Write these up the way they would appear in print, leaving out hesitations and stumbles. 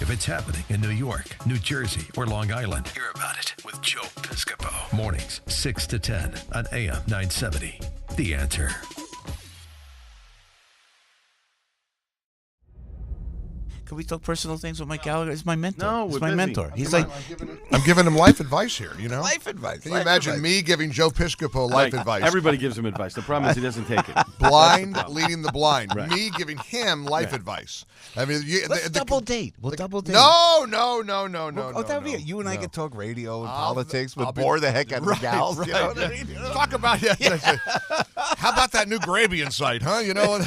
If it's happening in New York, New Jersey, or Long Island, hear about it with Joe Piscopo. Mornings, 6 to 10 on AM 970. The Answer. Can we talk personal things with Mike Gallagher? He's my mentor. No, he's we're my busy. mentor. He's Come like, I'm giving him life advice here, you know? life advice. Can you imagine me giving Joe Piscopo life advice? Everybody gives him advice. The problem is he doesn't take it. Blind leading the blind. Right. Me giving him life advice. I mean, Let's double date. We'll double date. No. That'd be it. You and I could talk radio and politics, I'll but be- bore the heck out of the Right, gals. right. You know what I mean? Talk about How about that new Grabian site, huh? You know?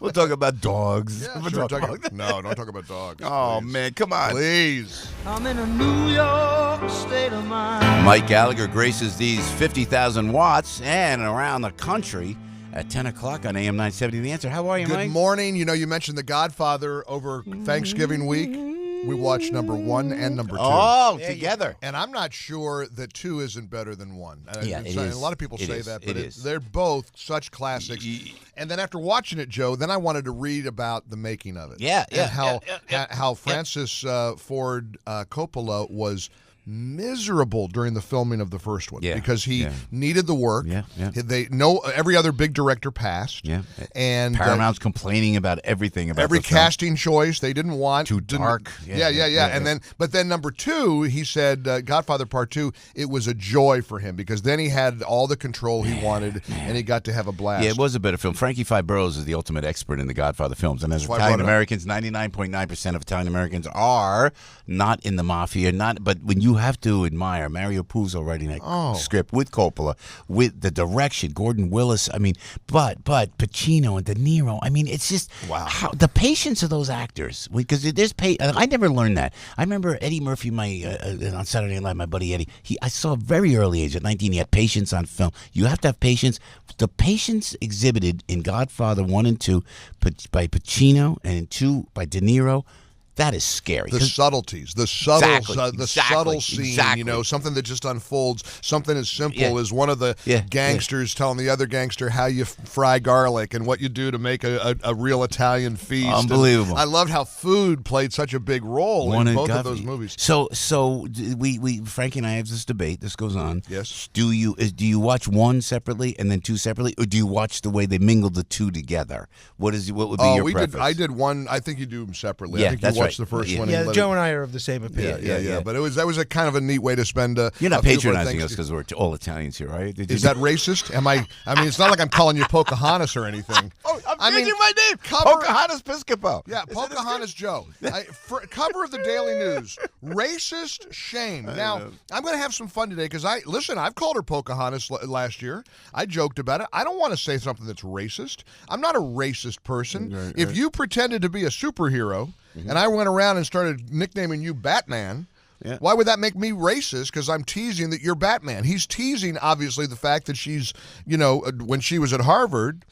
We'll talk about dogs. Yeah, We'll sure, talk about- no, don't talk about dogs. Oh, please. man, come on. Please. I'm in a New York state of mind. Mike Gallagher graces these 50,000 watts and around the country at 10 o'clock on AM 970. The Answer. How are you, Good Mike? morning. You know, you mentioned The Godfather over Thanksgiving week. We watched number 1 and number 2. Oh, together. And I'm not sure that 2 isn't better than 1. Yeah, it A is. lot of people It say is. that, It but is. they're both such classics. And then after watching it, Joe, then I wanted to read about the making of it. Yeah, And yeah, how Francis Ford Coppola was miserable during the filming of the first one because he needed the work. Yeah. Every other big director passed. Yeah. And Paramount's complaining about everything about every the film. casting choice they didn't want Too dark. Yeah. And then number 2, he said Godfather Part 2, it was a joy for him because then he had all the control he wanted and he got to have a blast. Yeah, it was a better film. Frankie Five Boroughs is the ultimate expert in the Godfather films, and as why I brought Italian it up. Americans, 99.9% of Italian Americans are not in the mafia. But when you have to admire Mario Puzo writing that script with Coppola, with the direction, Gordon Willis. I mean, but Pacino and De Niro. I mean, it's just how the patience of those actors. Because there's I never learned that. I remember Eddie Murphy, on Saturday Night Live, my buddy Eddie. I saw a very early age, at 19, he had patience on film. You have to have patience. The patience exhibited in Godfather 1 and 2 by Pacino and in 2 by De Niro. That is scary. The subtleties, the subtle scene, you know, something that just unfolds, something as simple as one of the gangsters telling the other gangster how you fry garlic and what you do to make a real Italian feast. Unbelievable. And I loved how food played such a big role in both of those movies. So we Frankie and I have this debate. This goes on. Yes. Do you watch 1 separately and then 2 separately, or do you watch the way they mingled the 2 together? What would be your preference? I did 1. I think you do them separately. Yeah, I think that's you watched right. the first one. Yeah, Joe and I are of the same opinion. Yeah. But that was a kind of a neat way to spend. You're not patronizing us because we're all Italians here, right? Is that racist? I mean, it's not like I'm calling you Pocahontas or anything. I'm changing my name. Pocahontas Piscopo. Yeah, Pocahontas Joe. Cover of the Daily News. Racist shame. Now, I'm going to have some fun today because I've called her Pocahontas last year. I joked about it. I don't want to say something that's racist. I'm not a racist person. If you pretended to be a superhero and I went around and started nicknaming you Batman, why would that make me racist? Because I'm teasing that you're Batman. He's teasing, obviously, the fact that she's, when she was at Harvard,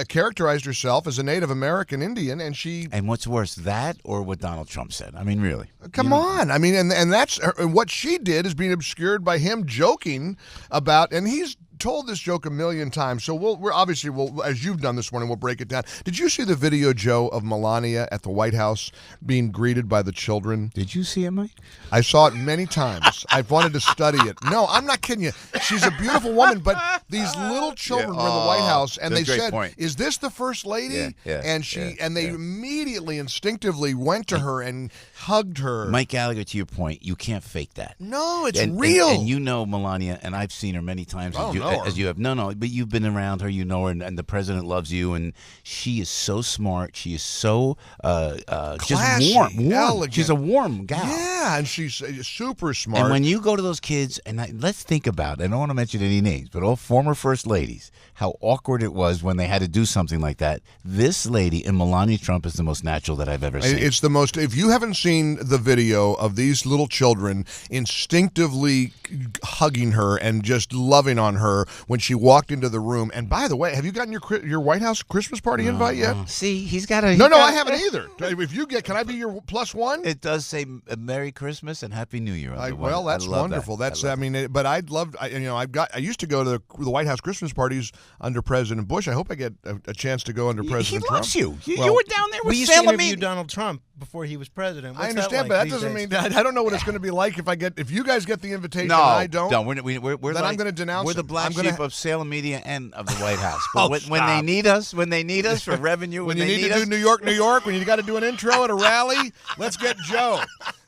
characterized herself as a Native American Indian, and she... And what's worse, that or what Donald Trump said? I mean, really. Come on. I mean, and that's... And what she did is being obscured by him joking about... And he's told this joke a million times, so we're obviously, as you've done this morning, we'll break it down. Did you see the video, Joe, of Melania at the White House being greeted by the children? Did you see it, Mike? I saw it many times. I've wanted to study it. No, I'm not kidding you. She's a beautiful woman, but these little children were in the White House, and they said, "Is this the First Lady?" And they immediately, instinctively went to her and hugged her. Mike Gallagher, to your point, you can't fake that. No, it's real. And you know Melania, and I've seen her many times. As you have. No, but you've been around her, you know her, and the president loves you, and she is so smart. She is so classy, just warm. elegant. She's a warm gal. Yeah, and she's super smart. And when you go to those kids, and let's think about it. I don't want to mention any names, but all former first ladies, how awkward it was when they had to do something like that. This lady in Melania Trump is the most natural that I've ever seen. It's the most. If you haven't seen the video of these little children instinctively hugging her and just loving on her when she walked into the room. And by the way, have you gotten your White House Christmas party invite yet? See, he's got a... No, I haven't either. If you get, can I be your +1? It does say Merry Christmas and Happy New Year. Well, that's wonderful. But I used to go to the White House Christmas parties under President Bush. I hope I get a chance to go under President Trump. He loves you. You were down there with we used to Salem. interview Donald Trump before he was president. What's I understand, but that doesn't mean I don't know what it's going to be like if you guys get the invitation and I don't. No, we're then like, I'm going to denounce. We're the black sheep of Salem media and of the White House. But Oh, when they need us for revenue, when you need to do New York, when you got to do an intro at a rally, let's get Joe.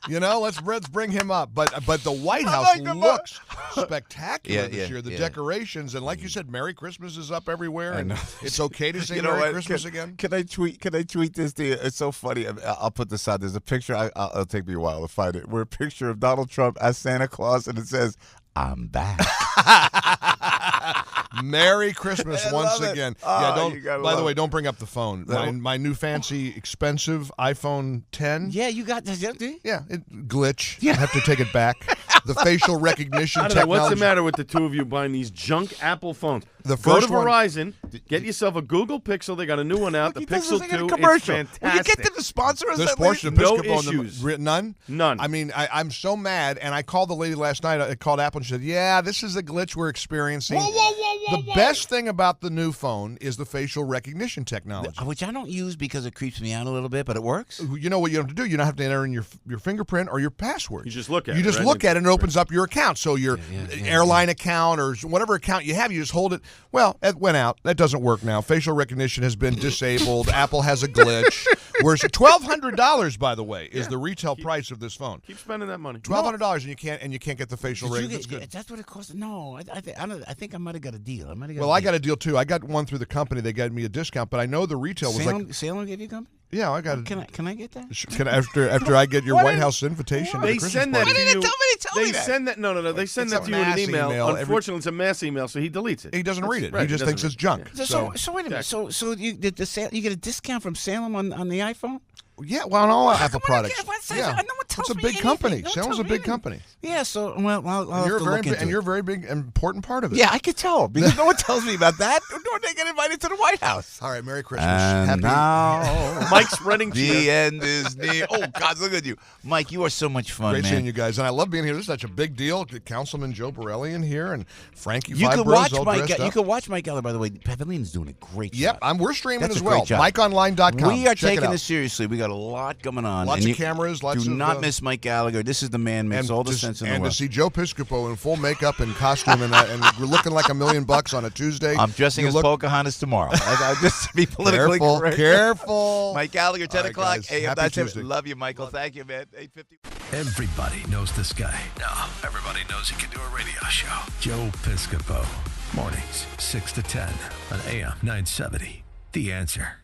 Let's bring him up. But the White House looks spectacular this year. The decorations, and like you said, Merry Christmas is up everywhere, and it's okay to say Merry Christmas again. Can I tweet this to you? It's so funny. I'll put this out. There's a picture. It'll take me a while to find it. We're a picture of Donald Trump as Santa Claus, and it says, "I'm back." Merry Christmas once again. By the way, don't bring up the phone. My new fancy expensive iPhone 10. Yeah, you got this. Yeah, glitch. Yeah. I have to take it back. The facial recognition technology. What's the matter with the two of you buying these junk Apple phones? The Go first to Verizon, get yourself a Google Pixel. They got a new one out. The Pixel 2 is fantastic. Will you get them to sponsor us? This portion of No Piscopo, issues. None? None. I mean, I'm so mad, and I called the lady last night. I called Apple, and she said, yeah, this is a glitch we're experiencing. Whoa. The best thing about the new phone is the facial recognition technology. Which I don't use because it creeps me out a little bit, but it works. You know what you have to do? You don't have to enter in your fingerprint or your password. You just look at it. You just look at it, and it opens up your account. So your airline account or whatever account you have, you just hold it. Well, it went out. That doesn't work now. Facial recognition has been disabled. Apple has a glitch. Where's $1,200, by the way, is the retail price of this phone. Keep spending that money. $1,200, and you can't get the facial recognition. That's what it costs. No, I think I might have got a deal. I got a deal too. I got one through the company. They gave me a discount, but I know the retail was like Salem gave you a company. Yeah, I got it. Can I get that? After I get your White House invitation? They send that to you. Tell me that. Send that. No. They send that to you in an email. Unfortunately, it's a mass email, so he deletes it. He doesn't read it. Right, he just thinks it's junk. Yeah. So wait a minute. So you get a discount from Salem on the iPhone? Yeah, well, on all Apple products. Yeah, no one tells it's a me big anything. company. Don't Salem's tell a me big anything. company. Yeah, so I'll you're have to look into you're it. a very big, important part of it. Yeah, I could tell because no one tells me about that. Nor they get invited to the White House. All right, Merry Christmas. And now Mike's spreading the end is near. Oh God, look at you, Mike. You are so much fun, Great man. seeing you guys, and I love being here. This is such a big deal. Councilman Joe Borelli in here, and Frankie. You Five could Bros watch all Mike. dressed up. You could watch Mike Gallagher. By the way, Pavilion's doing a great job. Yep, we're streaming That's as a great well. job. MikeOnline.com. We are Check it taking out. this seriously. We got a lot going on. Lots and of cameras. Lots do of, not miss Mike Gallagher. This is the man. Makes all the sense in the world. And to see Joe Piscopo in full makeup and costume, and we're looking like $1 million on a Tuesday. I'm dressing as Pocahontas tomorrow. I just to be politically correct. Careful. Mike Gallagher, 10 o'clock. Guys, Hey, happy that's Tuesday. it. Love you, Michael. Thank you, man. 8:50. Everybody knows this guy. Now, everybody knows he can do a radio show. Joe Piscopo. Mornings, 6 to 10 on AM 970. The Answer.